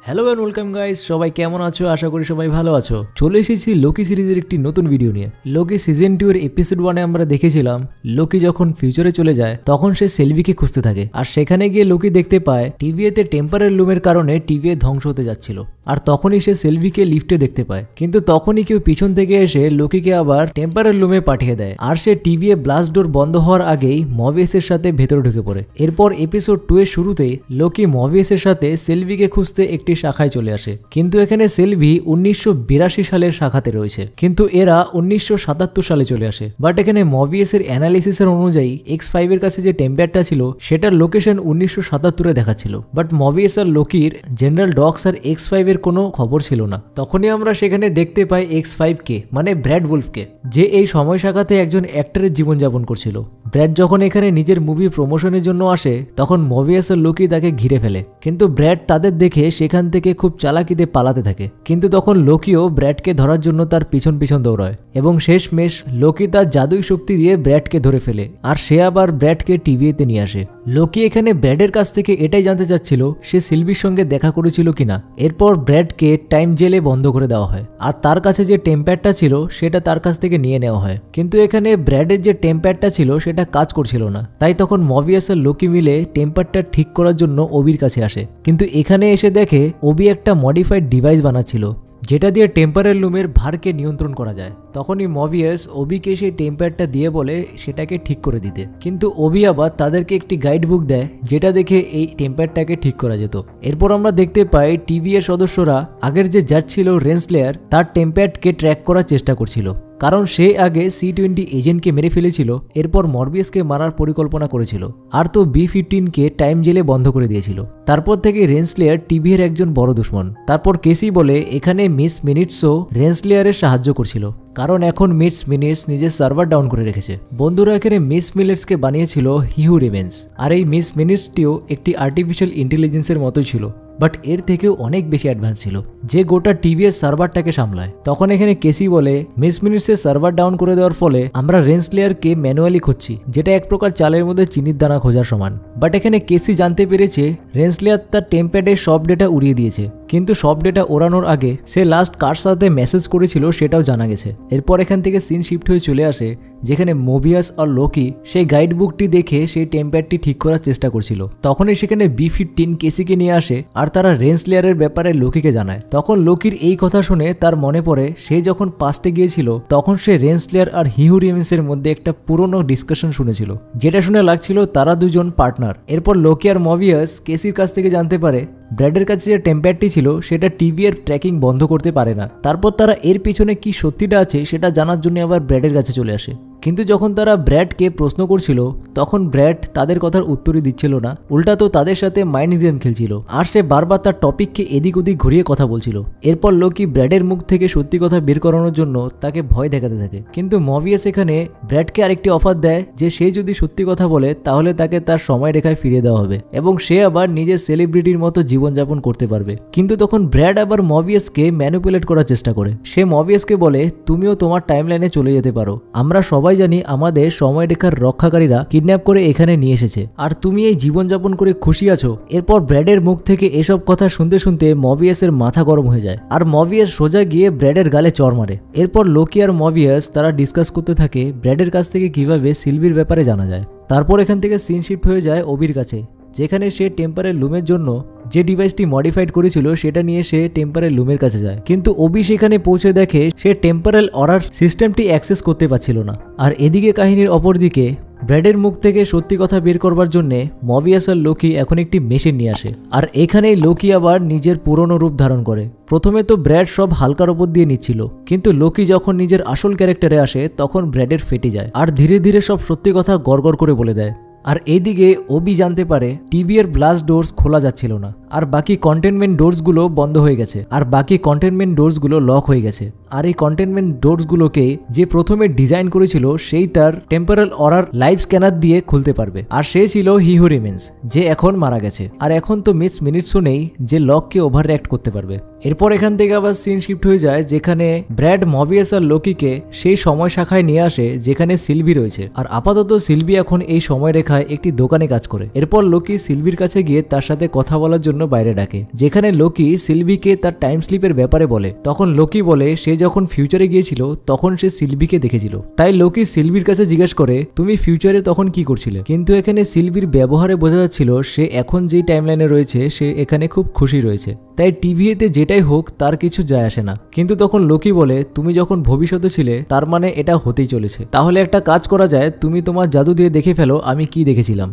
Hello and welcome guys, সবাই কেমন আছো? আশা করি সবাই ভালো আছো। চলে এসেছি লোকি সিরিজের একটি নতুন ভিডিও নিয়ে। লোকি সিজন 2 এর এপিসোড 1 এ আমরা দেখেছিলাম লোকি যখন ফিউচারে চলে যায় তখন সে সেলভিকে খুঁজতে থাকে, আর সেখানে গিয়ে লোকি দেখতে পায় টিভিএতে টেম্পারেল লুমের কারণে টিভিএ ধ্বংস হতে যাচ্ছিল। আর তখনই সে সেলভিকে লিফটে দেখতে পায়, কিন্তু তখনই কেউ পিছন থেকে এসে লোকিকে আবার টেম্পারেল লুমে পাঠিয়ে দেয়, আর সে টিভিএ ব্লাস্ট ডোর বন্ধ হওয়ার আগেই মবিয়াস এর সাথে ভেতরে ঢুকে পড়ে। এরপর এপিসোড 2 এর শুরুতেই লোকি মবিয়াস এর সাথে সেলভিকে খুঁজতে একটি শাখায় চলে আসে, কিন্তু এখানে সেলভি 1982 সালের শাখাতে রয়েছে, কিন্তু এরা 1977 সালে চলে আসে। বাট এখানে মবিয়াস এর অ্যানালিসিস এর অনুযায়ী X5 এর কাছে যে টেম্পারটা ছিল সেটার লোকেশন 1977 এ দেখাচ্ছিল, বাট মবিয়াস আর লোকির জেনারেল ডগস আর X5 এর কোনো খবর ছিল না। তখনই আমরা সেখানে দেখতে পাই X5 কে, মানে ব্র্যাড উলফকে, যে এই সময় শাখাতে একজন অ্যাক্টরের জীবনযাপন করছিল। ব্র্যাড যখন এখানে নিজের মুভি প্রমোশনের জন্য আসে তখন মবিয়াস আর লোকি তাকে ঘিরে ফেলে, কিন্তু ব্র্যাড তাদের দেখে সেখান থেকে খুব চালাকিতে পালাতে থাকে। কিন্তু তখন লোকিও ব্র্যাডকে ধরার জন্য তার পিছন পিছন দৌড়ায় এবং শেষমেশ লোকি তার জাদুই শক্তি দিয়ে ব্র্যাডকে ধরে ফেলে, আর সে আবার ব্র্যাডকে টিভিতে নিয়ে আসে। লোকি এখানে ব্র্যাডের কাছ থেকে এটাই জানতে চাচ্ছিল সে সিলভির সঙ্গে দেখা করেছিল কিনা। এরপর ব্র্যাডকে টাইম জেলে বন্ধ করে দেওয়া হয়, আর তার কাছে যে টেম্পারটা ছিল সেটা তার কাছ থেকে নিয়ে নেওয়া হয়। কিন্তু এখানে ব্র্যাডের যে টেম্পারটা ছিল সেটা কাজ করছিল না, তাই তখন মবিয়াস আর লোকি মিলে টেম্পারটা ঠিক করার জন্য ওবির কাছে আসে। কিন্তু এখানে এসে দেখে ওবি একটা মডিফাইড ডিভাইস বানাচ্ছিল যেটা দিয়ে টেম্পারেল লুমের ভারকে নিয়ন্ত্রণ করা যায়। তখনই মবিয়াস ওবিকে সেই টেম্পারটা দিয়ে বলে সেটাকে ঠিক করে দিতে, কিন্তু ওবি আবার তাদেরকে একটি গাইড বুক দেয় যেটা দেখে এই টেম্পারটাকে ঠিক করা যেত। এরপর আমরা দেখতে পাই টিভি এর সদস্যরা আগের যে জাজ ছিল রেন্সলেয়ার তার টেম্পারকে ট্র্যাক করার চেষ্টা করছিল, কারণ সে আগে C20 এজেন্টকে মেরে ফেলেছিল, এরপর মরবিয়াসকে মারার পরিকল্পনা করেছিল, আর তো B15 কে টাইম জেলে বন্ধ করে দিয়েছিল। তারপর থেকে রেন্সলেয়ার টিভি এর একজন বড় দুশ্মন। তারপর কেসি বলে এখানে মিস মিনিটসও রেন্সলেয়ারের সাহায্য করছিল, কারণ এখন মিস মিনিটস নিজের সার্ভার ডাউন করে রেখেছে। বন্ধুরা এখানে মিস মিনিটসকে বানিয়েছিল হিউ রিভেন্স, আর এই মিস মিনিটসটিও একটি আর্টিফিশিয়াল ইন্টেলিজেন্সের মতোই ছিল, বাট এর থেকেও অনেক বেশি অ্যাডভান্স ছিল, যে গোটা টিভিএস সার্ভারটাকে সামলায়। তখন এখানে কেসি বলে মিস মিনিটসের সার্ভার ডাউন করে দেওয়ার ফলে আমরা রেন্সলেয়ারকে ম্যানুয়ালি খুঁজছি, যেটা এক প্রকার চালের মধ্যে চিনির দানা খোঁজার সমান। বাট এখানে কেসি জানতে পেরেছে রেন্সলেয়ার তার টেম্প্যাডের সব ডেটা উড়িয়ে দিয়েছে, কিন্তু সব ডেটা ওড়ানোর আগে সে লাস্ট কার সাথে মেসেজ করেছিল সেটাও জানা গেছে। এরপর এখান থেকে সিন শিফট হয়ে চলে আসে যেখানে মোবিয়াস আর লোকি সেই গাইড বুকটি দেখে সেই টেম্প্যাডটি ঠিক করার চেষ্টা করছিল। তখনই সেখানে B15 কেসিকে নিয়ে আসে, আর তারা রেন্সলেয়ারের ব্যাপারে লোকিকে জানায়। তখন লোকির এই কথা শুনে তার মনে পড়ে সে যখন পাস্টে গিয়েছিল তখন সে রেন্সলেয়ার আর হিউ রিভেন্সের মধ্যে একটা পুরনো ডিসকাশন শুনেছিল, যেটা শুনে লাগছিল তারা দুজন পার্টনার। এরপর লোকি আর মবিয়াস কেসির কাছ থেকে জানতে পারে ব্র্যাডের কাছে যে টেম্পারটি ছিল সেটা টিভি এর ট্র্যাকিং বন্ধ করতে পারে না। তারপর তারা এর পিছনে কি সত্যিটা আছে সেটা জানার জন্য আবার ব্র্যাডের কাছে চলে আসে, কিন্তু যখন তারা ব্র্যাডকে প্রশ্ন করছিল তখন ব্র্যাড তাদের কথার উত্তরই দিচ্ছিল না, উল্টা তো তাদের সাথে মাইন্ড গেম খেলছিল, আর সে বারবার তার টপিককে এদিক ওদিক ঘুরিয়ে কথা বলছিল। এরপর লোকি ব্র্যাডের মুখ থেকে সত্যি কথা বের করানোর জন্য তাকে ভয় দেখাতে থাকে, কিন্তু মবিয়াস এখানে ব্র্যাডকে আরেকটি অফার দেয় যে সে যদি সত্যি কথা বলে তাহলে তাকে তার সময় রেখায় ফিরিয়ে দেওয়া হবে এবং সে আবার নিজের সেলিব্রিটির মতো জীবনযাপন করতে পারবে। কিন্তু তখন ব্র্যাড আবার মবিয়াসকে ম্যানিপুলেট করার চেষ্টা করে। সে মবিয়াসকে বলে তুমিও তোমার টাইমলাইনে চলে যেতে পারো, আমরা সবাই জানি আমাদের সময় রেখার রক্ষাকারীরা কিডন্যাপ করে এখানে নিয়ে এসেছে, আর তুমি এই জীবনযাপন করে খুশি আছো। এরপর ব্র্যাডের মুখ থেকে এসব কথা শুনতে শুনতে মবিয়াসের মাথা গরম হয়ে যায়, আর মবিয়াস সোজা গিয়ে ব্র্যাডের গালে চড় মারে। এরপর লোকি আর মবিয়াস তারা ডিসকাস করতে থাকে ব্র্যাডের কাছ থেকে কিভাবে সিলভির ব্যাপারে জানা যায়। তারপর এখান থেকে সিন শিফট হয়ে যায় ওবির কাছে, যেখানে সে টেম্পারেল লুমের জন্য যে ডিভাইসটি মডিফাইড করেছিল সেটা নিয়ে সে টেম্পারেল লুমের কাছে যায়, কিন্তু ওবি সেখানে পৌঁছে দেখে সে টেম্পারেল অরার সিস্টেমটি অ্যাক্সেস করতে পারছিল না। আর এদিকে কাহিনীর অপর দিকে ব্র্যাডের মুখ থেকে সত্যি কথা বের করবার জন্য মবিয়াস আর লোকি এখন একটি মেশিন নিয়ে আসে, আর এখানেই লোকি আবার নিজের পুরনো রূপ ধারণ করে। প্রথমে তো ব্র্যাড সব হালকার ওপর দিয়ে নিচ্ছিল, কিন্তু লোকি যখন নিজের আসল ক্যারেক্টারে আসে তখন ব্র্যাডের ফেটে যায়, আর ধীরে ধীরে সব সত্যি কথা গড়গড় করে বলে দেয়। আর এইদিকে ওবি জানতে পারে টিভি এর ব্লাস্ট ডোরস খোলা যাচ্ছিল না, আর বাকি কন্টেনমেন্ট ডোরসগুলো বন্ধ হয়ে গেছে, আর বাকি কন্টেনমেন্ট ডোরসগুলো লক হয়ে গেছে। আর এই কন্টেনমেন্ট ডোরসগুলোকে যে প্রথমে ডিজাইন করেছিল সেই তার টেম্পোরাল অরার লাইভ স্ক্যানার দিয়ে খুলতে পারবে, আর সে ছিল হিউ রিভেন্স, যে এখন মারা গেছে। আর এখন তো মিস মিনিটসও নেই যে লককে ওভার রিঅ্যাক্ট করতে পারবে। এরপর এখান থেকে আবার সিন শিফট হয়ে যায় যেখানে ব্র্যাড মবিয়াস আর লোকিকে সেই সময় শাখায় নিয়ে আসে যেখানে সিলভি রয়েছে, আর আপাতত সিলভি এখন এই সময় রেখায় একটি দোকানে কাজ করে। এরপর লোকি সিলভির কাছে গিয়ে তার সাথে কথা বলার জন্য বাইরে ডাকে, যেখানে লোকি সিলভিকে তার টাইম স্লিপের ব্যাপারে বলে। তখন লোকি বলে সে যখন ফিউচারে গিয়েছিল তখন সে সিলভিকে দেখেছিল। তাই লোকি সিলভির কাছে জিজ্ঞেস করে তুমি ফিউচারে তখন কি করছিলে, কিন্তু এখানে সিলভির ব্যবহারে বোঝা যাচ্ছিল সে এখন যেই টাইমলাইনে রয়েছে সে এখানে খুব খুশি রয়েছে, তাই টিভিতে যেটাই হোক তার কিছু যায় আসে না। কিন্তু তখন লোকি বলে তুমি যখন ভবিষ্যতে ছিলে তার মানে এটা হতেই চলেছে, তাহলে একটা কাজ করা যায়, তুমি তোমার জাদু দিয়ে দেখে ফেলো আমি কি দেখেছিলাম।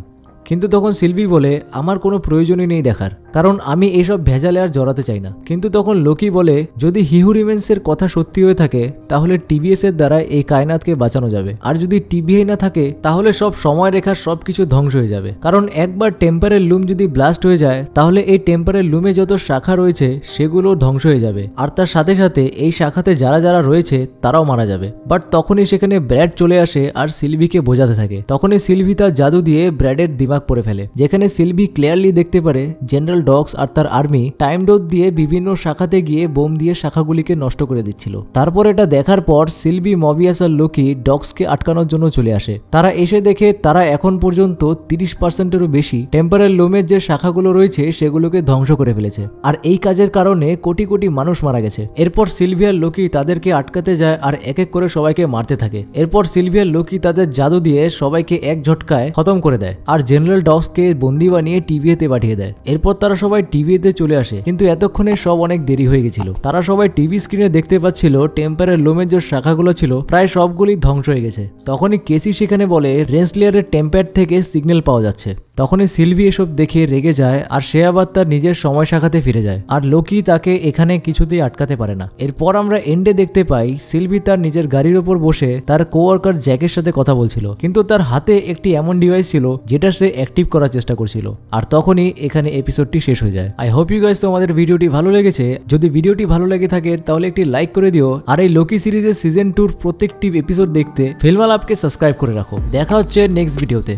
কিন্তু তখন সিলভি বলে আমার কোনো প্রয়োজনই নেই দেখার, কারণ আমি এইসব ভেজালে আর জড়াতে চাই না। কিন্তু তখন লোকি বলে যদি হি হু রিমেন্সের কথা সত্যি হয়ে থাকে তাহলে টিবিএস এর দ্বারা এই কায়নাতকে বাঁচানো যাবে, আর যদি টিবিআই না থাকে তাহলে সব সময় রেখার সবকিছু ধ্বংস হয়ে যাবে। কারণ একবার টেম্পারের লুম যদি ব্লাস্ট হয়ে যায় তাহলে এই টেম্পারের লুমে যত শাখা রয়েছে সেগুলো ধ্বংস হয়ে যাবে, আর তার সাথে সাথে এই শাখাতে যারা যারা রয়েছে তারাও মারা যাবে। বাট তখনই সেখানে ব্র্যাড চলে আসে আর সিলভিকে বোঝাতে থাকে। তখনই সিলভি তার জাদু দিয়ে ব্র্যাডের দিমাগ পড়ে ফেলে, যেখানে সিলভি ক্লিয়ারলি দেখতে পারে জেনারেল ডগস আর তার আর্মি টাইম ডোজ দিয়ে বিভিন্ন শাখাতে গিয়ে বোম দিয়ে শাখাগুলিকে নষ্ট করে দিচ্ছিল। তারপর এটা দেখার পর সিলভি, মবিয়াস আর লোকি ডগসকে আটকানোর জন্য চলে আসে। তারা এসে দেখে তারা এখন পর্যন্ত 30%-এরও বেশি টেম্পারেল লোমের যে শাখাগুলো রয়েছে সেগুলোকে ধ্বংস করে ফেলেছে, আর এই কাজের কারণে কোটি কোটি মানুষ মারা গেছে। এরপর সিলভি আর লোকি তাদেরকে আটকাতে যায় আর এক এক করে সবাইকে মারতে থাকে। এরপর সিলভি আর লোকি তাদের জাদু দিয়ে সবাইকে এক ঝটকায় খতম করে দেয় আর জেনারেল ডগসকে বন্দি বানিয়ে টিভিতে পাঠিয়ে দেয়। এরপর তারা সবাই টিভিতে চলে আসে, কিন্তু এতক্ষণে সব অনেক দেরি হয়ে গেছিল। তারা সবাই টিভি স্ক্রিনে দেখতে পাচ্ছিল টেম্পারের লোমের যে শাখাগুলো ছিল প্রায় সবগুলি ধ্বংস হয়ে গেছে। তখনই কেসি সেখানে বলে রেন্সলিয়ারের টেম্পার থেকে সিগন্যাল পাওয়া যাচ্ছে। তখনই সিলভি এসব দেখে রেগে যায় আর সে আবার তার নিজের সময় শাখাতে ফিরে যায়, আর লোকি তাকে এখানে কিছুতেই আটকাতে পারে না। এরপর আমরা এন্ডে দেখতে পাই সিলভি তার নিজের গাড়ির ওপর বসে তার কোওয়ার্কার জ্যাকের সাথে কথা বলছিল, কিন্তু তার হাতে একটি এমন ডিভাইস ছিল যেটা সে অ্যাক্টিভ করার চেষ্টা করছিল। আর তখনই এখানে এপিসোডটি শেষ হয়ে যায়। আই হোপ ইউ গাইস তোমাদের ভিডিওটি ভালো লেগেছে। যদি ভিডিওটি ভালো লেগে থাকে তাহলে একটি লাইক করে দিও, আর এই লোকি সিরিজের সিজন 2 প্রত্যেকটি এপিসোড দেখতে ফিল্মাল অ্যাপকে সাবস্ক্রাইব করে রাখো। দেখা হচ্ছে নেক্সট ভিডিওতে।